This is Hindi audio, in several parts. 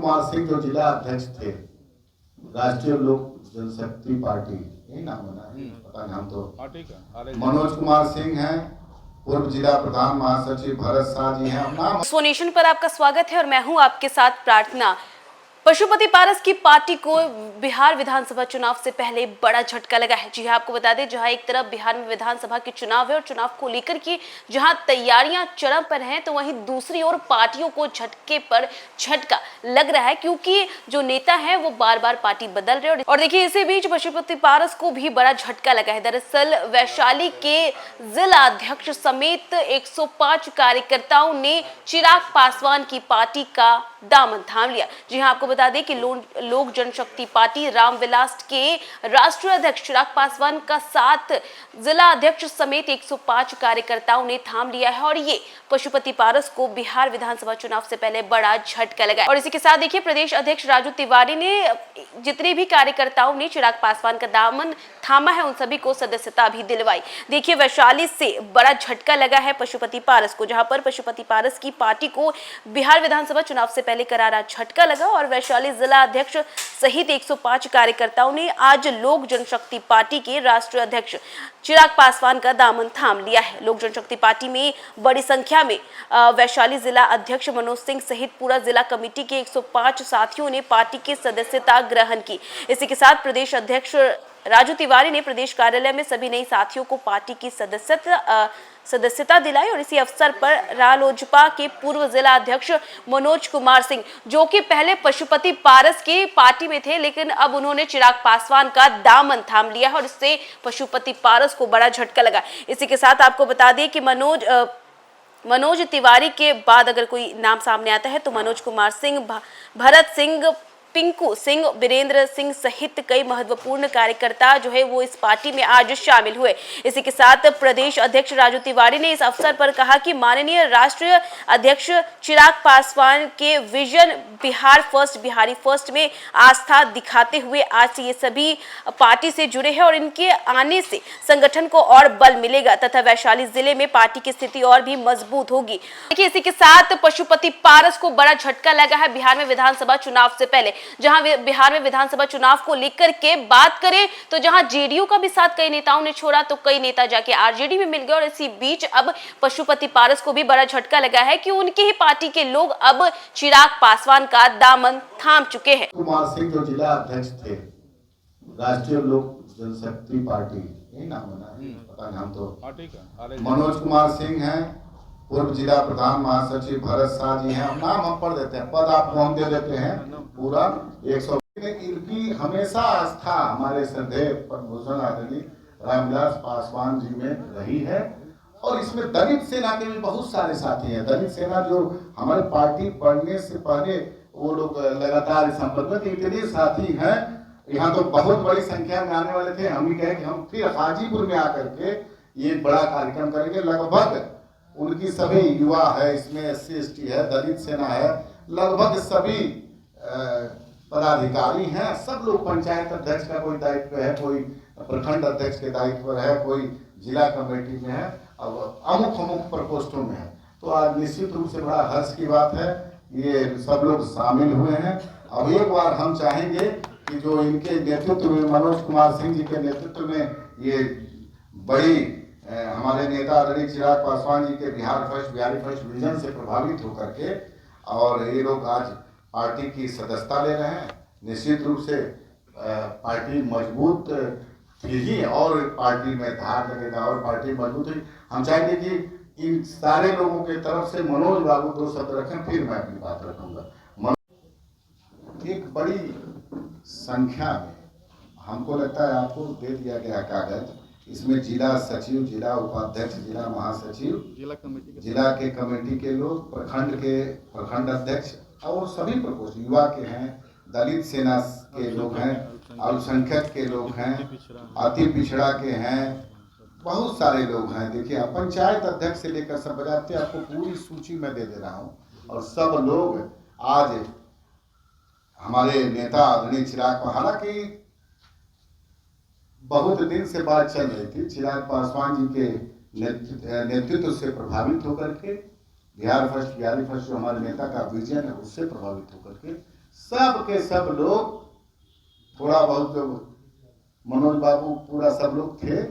कुमार सिंह जो जिला अध्यक्ष थे राष्ट्रीय लोक जनशक्ति पार्टी, यही नाम है ना, पता नहीं, हम तो मनोज कुमार सिंह हैं, पूर्व जिला प्रधान महासचिव भरत शाह जी हैं। नाम सोनेशन पर आपका स्वागत है और मैं हूं आपके साथ प्रार्थना। पशुपति पारस की पार्टी को बिहार विधानसभा चुनाव से पहले बड़ा झटका लगा है। जी हां, आपको बता दें, जहां एक तरफ बिहार में विधानसभा के चुनाव है और चुनाव को लेकर की जहां तैयारियां चरम पर हैं, तो वहीं दूसरी ओर पार्टियों को झटके पर झटका लग रहा है, क्योंकि जो नेता है वो बार बार पार्टी बदल रहे हैं। और देखिए, इसी बीच पशुपति पारस को भी बड़ा झटका लगा है। दरअसल वैशाली के जिला अध्यक्ष समेत 105 कार्यकर्ताओं ने चिराग पासवान की पार्टी का दामन थाम लिया। जी हां, आपको बता दें कि लोक जनशक्ति पार्टी रामविलास के राष्ट्रीय अध्यक्ष चिराग पासवान का साथ जिला अध्यक्ष समेत 105 कार्यकर्ताओं ने थाम लिया है और ये पशुपति पारस को बिहार विधानसभा चुनाव से पहले बड़ा झटका लगा है। और इसी के साथ देखिए, प्रदेश अध्यक्ष राजू तिवारी ने जितने भी कार्यकर्ताओं ने चिराग पासवान का दामन थामा है उन सभी को सदस्यता भी दिलवाई। देखिए, वैशाली से बड़ा झटका लगा है पशुपति पारस को, जहां पर पशुपति पारस की पार्टी को बिहार विधानसभा चुनाव से पहले करारा झटका लगा और वैशाली जिला अध्यक्ष सहित 105 कार्यकर्ताओं ने आज लोक जनशक्ति पार्टी के राष्ट्रीय अध्यक्ष चिराग पासवान का दामन थाम लिया है। लोक जनशक्ति पार्टी में बड़ी संख्या में वैशाली जिला अध्यक्ष मनोज सिंह सहित पूरा जिला कमेटी के 105 साथियों ने पार्टी की सदस्यता ग्रहण की। इसी के साथ प्रदेश अध्यक्ष राजू तिवारी ने प्रदेश कार्यालय में सभी नए साथियों को पार्टी की सदस्यता दिलाई और इसी अवसर पर रालोजपा के पूर्व जिला अध्यक्ष मनोज कुमार सिंह, जो कि पहले पशुपति पारस की पार्टी में थे, लेकिन अब उन्होंने चिराग पासवान का दामन थाम लिया है और इससे पशुपति पारस को बड़ा झटका लगा। इसी के साथ आपको बता दें कि मनोज तिवारी के बाद अगर कोई नाम सामने आता है तो मनोज कुमार सिंह, भरत सिंह, पिंकू सिंह, वीरेंद्र सिंह सहित कई महत्वपूर्ण कार्यकर्ता जो है वो इस पार्टी में आज शामिल हुए। इसी के साथ प्रदेश अध्यक्ष राजू तिवारी ने इस अवसर पर कहा कि माननीय राष्ट्रीय अध्यक्ष चिराग पासवान के vision Bihar first, Bihari first में आस्था दिखाते हुए आज से ये सभी पार्टी से जुड़े हैं और इनके आने से संगठन को और बल मिलेगा तथा वैशाली जिले में पार्टी की स्थिति और भी मजबूत होगी। देखिए, इसी के साथ पशुपति पारस को बड़ा झटका लगा है बिहार में विधानसभा चुनाव से पहले। जहां बिहार में विधानसभा चुनाव को लेकर के बात करें तो जहां जेडीयू का भी साथ कई नेताओं ने छोड़ा तो कई नेता जाके आरजेडी में मिल गए और इसी बीच अब पशुपति पारस को भी बड़ा झटका लगा है कि उनकी ही पार्टी के लोग अब चिराग पासवान का दामन थाम चुके हैं। कुमार सिंह जो जिला अध्यक्ष थे राष्ट्रीय लोक जनशक्ति पार्टी, यही नाम है ना, पता नहीं, हम तो मनोज कुमार सिंह हैं, पूर्व जिला प्रधान महासचिव भरत शाह जी हैं। नाम हम पढ़ देते हैं, पद आपको हम दे देते हैं पूरा 100। इनकी हमेशा आस्था हमारे श्रद्धेय पद्मभूषण आदरणीय रामविलास पासवान जी में रही है और इसमें दलित सेना के भी बहुत सारे साथी हैं। दलित सेना जो हमारे पार्टी बढ़ने से पहले वो लोग लगातार संपर्क में, इतने साथी हैं। यहाँ तो बहुत बड़ी संख्या में आने वाले थे। हम ही कहे कि हम फिर हाजीपुर में आकर के ये बड़ा कार्यक्रम करेंगे। लगभग उनकी सभी युवा है, इसमें SC ST है, दलित सेना है, लगभग सभी पदाधिकारी हैं। सब लोग पंचायत अध्यक्ष का कोई दायित्व है, कोई प्रखंड अध्यक्ष के दायित्व पर है, कोई जिला कमेटी में है, अब अमुक प्रकोष्ठों में है। तो आज निश्चित रूप से बड़ा हर्ष की बात है, ये सब लोग शामिल हुए हैं। अब एक बार हम चाहेंगे कि जो इनके नेतृत्व में, मनोज कुमार सिंह जी के नेतृत्व में ये बड़ी हमारे नेता आदरणीय चिराग पासवान जी के Bihar first, Bihari first vision से प्रभावित होकर के और ये लोग आज पार्टी की सदस्यता ले रहे हैं। निश्चित रूप से पार्टी मजबूत थी और पार्टी में धार लगेगा और पार्टी मजबूत हुई। हम चाहेंगे कि इन सारे लोगों के तरफ से मनोज बाबू 2 शब्द रखें, फिर मैं अपनी बात रखूंगा। एक बड़ी संख्या में हमको लगता है आपको दे दिया गया कागज, इसमें जिला सचिव, जिला उपाध्यक्ष, जिला महासचिव, जिला के कमेटी के लोग, प्रखंड अध्यक्ष और सभी प्रकोष्ठ, युवा के हैं, दलित सेना के लोग हैं, अल्पसंख्यक के लोग हैं, अति पिछड़ा के हैं, बहुत सारे लोग हैं। देखिए, पंचायत अध्यक्ष से लेकर सब बजाते आपको पूरी सूची में दे रहा हूँ और सब लोग आज हमारे नेता आदरणीय चिराग, हालांकि बहुत दिन से बात चल रही थी, चिराग पासवान जी के नेतृत्व से प्रभावित होकर के बिहार फर्स्ट, बिहारी फर्स्ट जो हमारे नेता का विजन है उससे प्रभावित होकर के सब के सब लोग, थोड़ा बहुत जो मनोज बाबू पूरा सब लोग थे,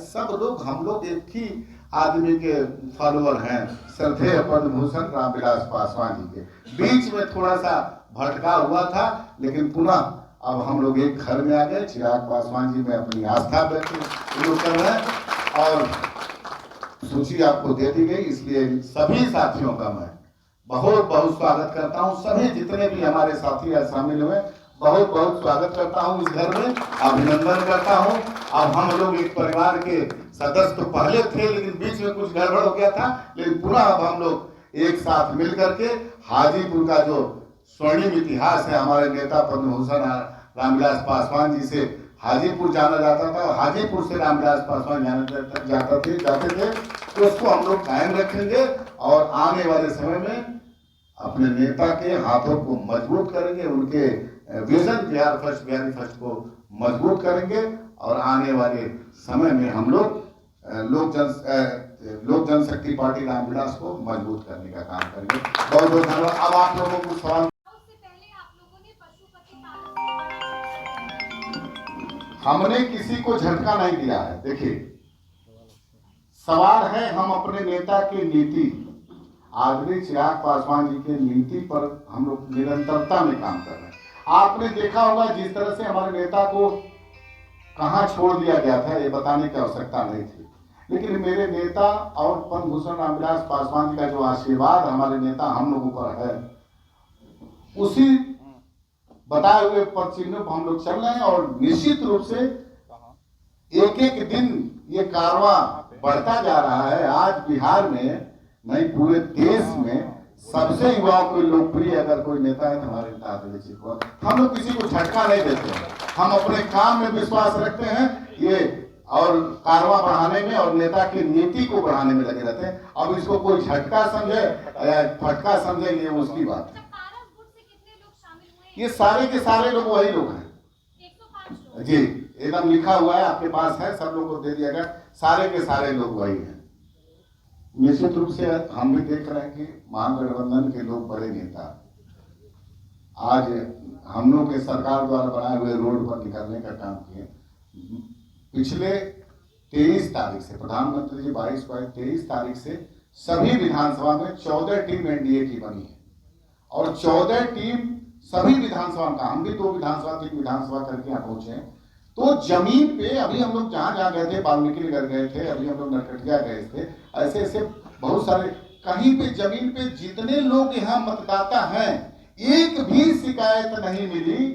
सब लोग हम लोग एक ही आदमी के फॉलोअर हैं, श्रद्धेय पद्म भूषण रामविलास पासवान जी के। बीच में थोड़ा सा भटका हुआ था, लेकिन पुनः अब हम लोग एक घर में आ गए। चिराग पासवान जी में अपनी आस्था व्यक्त कर रहे हैं और सूची आपको दे दी गई, इसलिए सभी साथियों का मैं बहुत बहुत स्वागत करता हूं। सभी जितने भी हमारे साथी शामिल हुए, बहुत बहुत स्वागत करता हूं इस घर में, अभिनंदन करता हूं। अब हम लोग एक परिवार के सदस्य तो पहले थे, लेकिन बीच में कुछ गड़बड़ हो गया था, लेकिन पुनः अब हम लोग एक साथ मिल करके हाजीपुर का जो स्वर्णिम इतिहास है, हमारे नेता पद्म भूषण रामविलास पासवान जी से हाजीपुर जाना जाता था, हाजीपुर से रामविलास पासवान जाते थे, तो उसको हम लोग कायम रखेंगे और आने वाले समय में अपने नेता के हाथों को मजबूत करेंगे, उनके विजन बिहार फर्स्ट को मजबूत करेंगे और आने वाले समय में हम लोग लोक जनशक्ति पार्टी रामविलास को मजबूत करने का काम करेंगे। बहुत बहुत धन्यवाद। अब आप लोगों को सवाल, हमने किसी को झटका नहीं दिया है। देखिए, सवाल है हम अपने नेता की नीति, आदरणीय चिराग पासवान जी की नीति पर हम लोग निरंतरता में काम कर रहे हैं। आपने देखा होगा जिस तरह से हमारे नेता को कहां छोड़ दिया गया था, ये बताने की आवश्यकता नहीं थी, लेकिन मेरे नेता और पद्म भूषण रामविलास पासवान जी का जो आशीर्वाद हमारे नेता हम लोगों पर है, उसी बताए हुए पद चिन्हों पर हम लोग चल रहे हैं और निश्चित रूप से एक एक दिन ये कारवां बढ़ता जा रहा है। आज बिहार में नहीं, पूरे देश में सबसे युवाओं को लोकप्रिय अगर कोई नेता है तो हमारे नेता आदरणीय जी को। हम लोग किसी को झटका नहीं देते हैं, हम अपने काम में विश्वास रखते हैं ये और कारवां बढ़ाने में और नेता की नीति को बढ़ाने में लगे रहते हैं। अब इसको कोई झटका समझे या फटका समझे, ये उसकी बात है। ये सारे के सारे लोग वही लोग हैं जी, एकदम लिखा हुआ है आपके पास है, सब लोगों को दे दिया गया, सारे के सारे लोग वही हैं। निश्चित रूप से हम भी देख रहे हैं कि महागठबंधन के लोग बड़े नेता आज हम लोग के सरकार द्वारा बनाए हुए रोड पर निकलने का काम किए। पिछले 23 तारीख से प्रधानमंत्री जी 23 तारीख से सभी विधानसभा में 14 टीम एनडीए की बनी है और 14 टीम सभी विधानसभा का, हम भी 2 विधानसभा 3 विधानसभा करके यहाँ पहुंचे हैं। तो जमीन पे अभी हम लोग जहां गए थे, वाल्मीकि नगर गए थे, अभी हम लोग नरकटिया गए थे, ऐसे ऐसे बहुत सारे, कहीं पे जमीन पे जितने लोग यहाँ मतदाता हैं, एक भी शिकायत नहीं मिली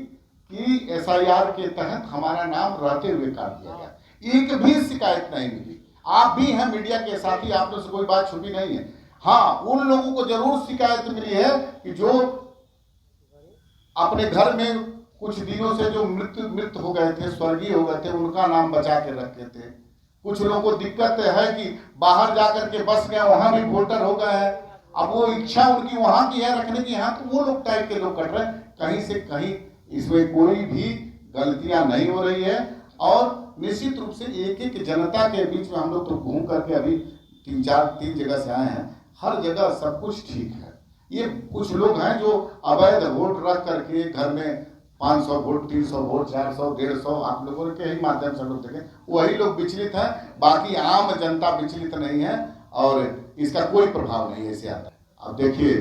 कि एसआईआर के तहत हमारा नाम रहते हुए काट दिया गया, एक भी शिकायत नहीं मिली। आप भी हैं मीडिया के साथी, आप लोग से कोई बात छुपी नहीं है। हाँ, उन लोगों को जरूर शिकायत मिली है कि जो अपने घर में कुछ दिनों से जो मृत हो गए थे, स्वर्गीय हो गए थे, उनका नाम बचा के रखे थे। कुछ लोगों को दिक्कत है कि बाहर जाकर के बस गए, वहां भी वोटर हो गए हैं, अब वो इच्छा उनकी वहां की है रखने की, यहाँ तो वो लोग टाइप के लोग कट रहे हैं। कहीं से कहीं इसमें कोई भी गलतियां नहीं हो रही है और निश्चित रूप से एक एक जनता के बीच में हम लोग तो घूम करके अभी 3 जगह से आए हैं, हर जगह सब कुछ ठीक है। ये कुछ लोग हैं जो अवैध वोट रख करके घर में 500 वोट, 300 वोट, 400, 150, आप लोगों के ही माध्यम से लोग देखें, वही लोग विचलित हैं, बाकी आम जनता विचलित नहीं है और इसका कोई प्रभाव नहीं ऐसे आता है। अब देखिए,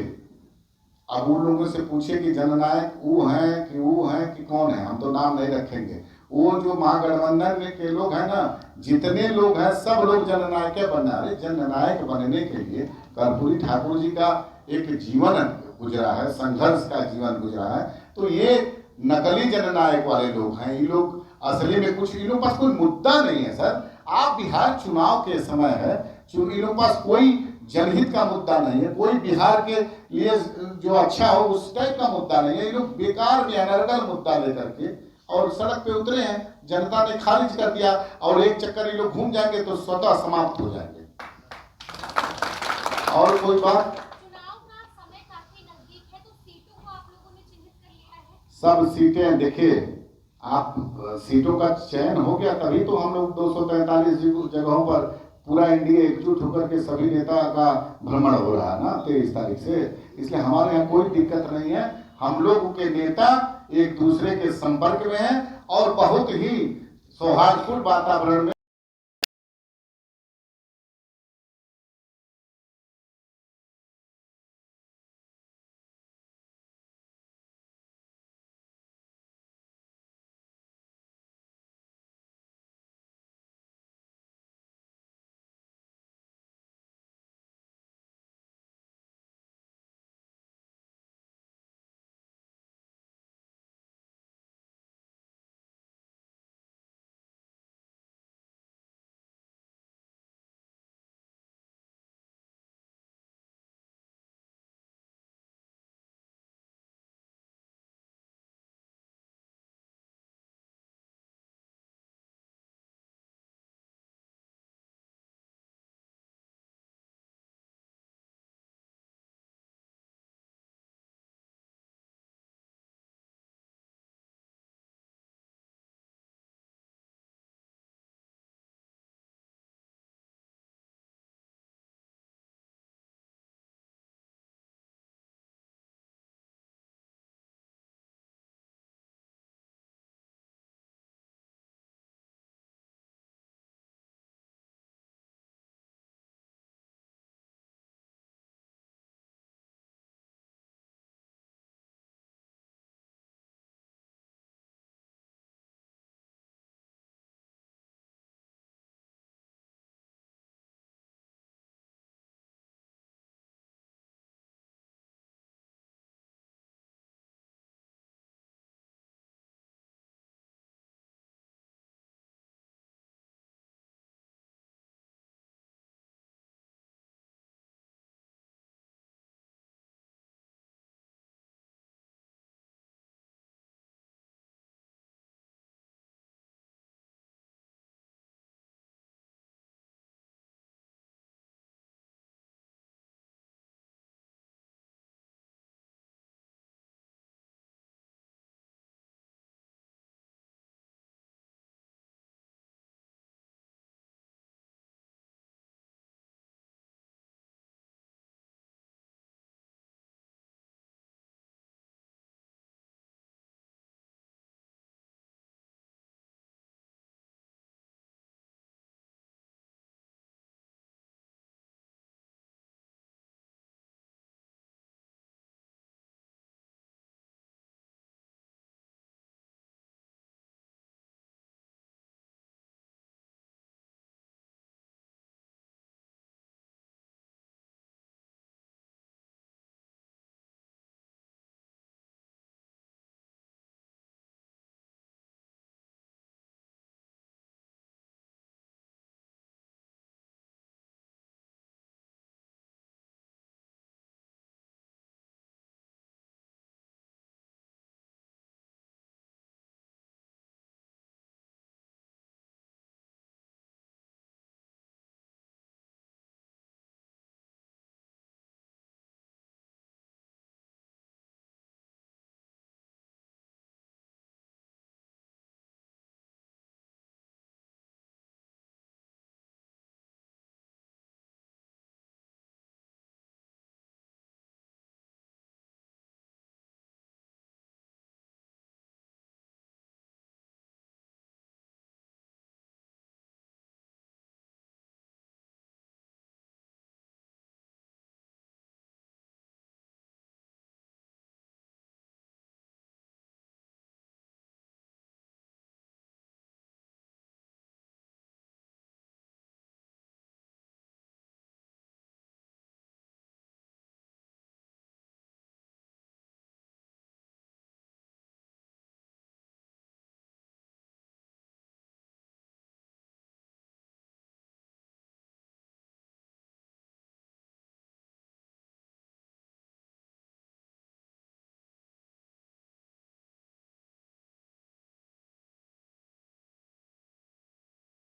अब उन लोगों से पूछिए कि जननायक वो हैं कि वो हैं कि कौन है, हम तो नाम नहीं रखेंगे। वो जो महागठबंधन के लोग हैं ना, जितने लोग हैं सब लोग जननायक बनना है। जननायक बनने के लिए कर्पूरी ठाकुर जी का एक जीवन गुजरा है, संघर्ष का जीवन गुजरा है, तो ये नकली जननायक वाले लोग हैं। ये लोग असली में कुछ, इन लोगों के पास कोई मुद्दा नहीं है सर। आप बिहार चुनाव के समय है, इन लोगों के पास कोई जनहित का मुद्दा नहीं है, कोई बिहार के लिए जो अच्छा हो उस टाइप का मुद्दा नहीं है। ये लोग बेकार में अनर्गल मुद्दा लेकर के और सड़क पे उतरे हैं, जनता ने खारिज कर दिया और एक चक्कर ये लोग घूम जाएंगे तो स्वतः समाप्त हो जाएंगे। और कोई बात, सब सीटें देखिए, आप सीटों का चयन हो गया तभी तो हम लोग 243 जगहों पर पूरा एनडीए एकजुट होकर के सभी नेता का भ्रमण हो रहा है ना 23 तारीख से। इसलिए हमारे यहाँ कोई दिक्कत नहीं है। हम लोग के नेता एक दूसरे के संपर्क में हैं और बहुत ही सौहार्दपूर्ण वातावरण में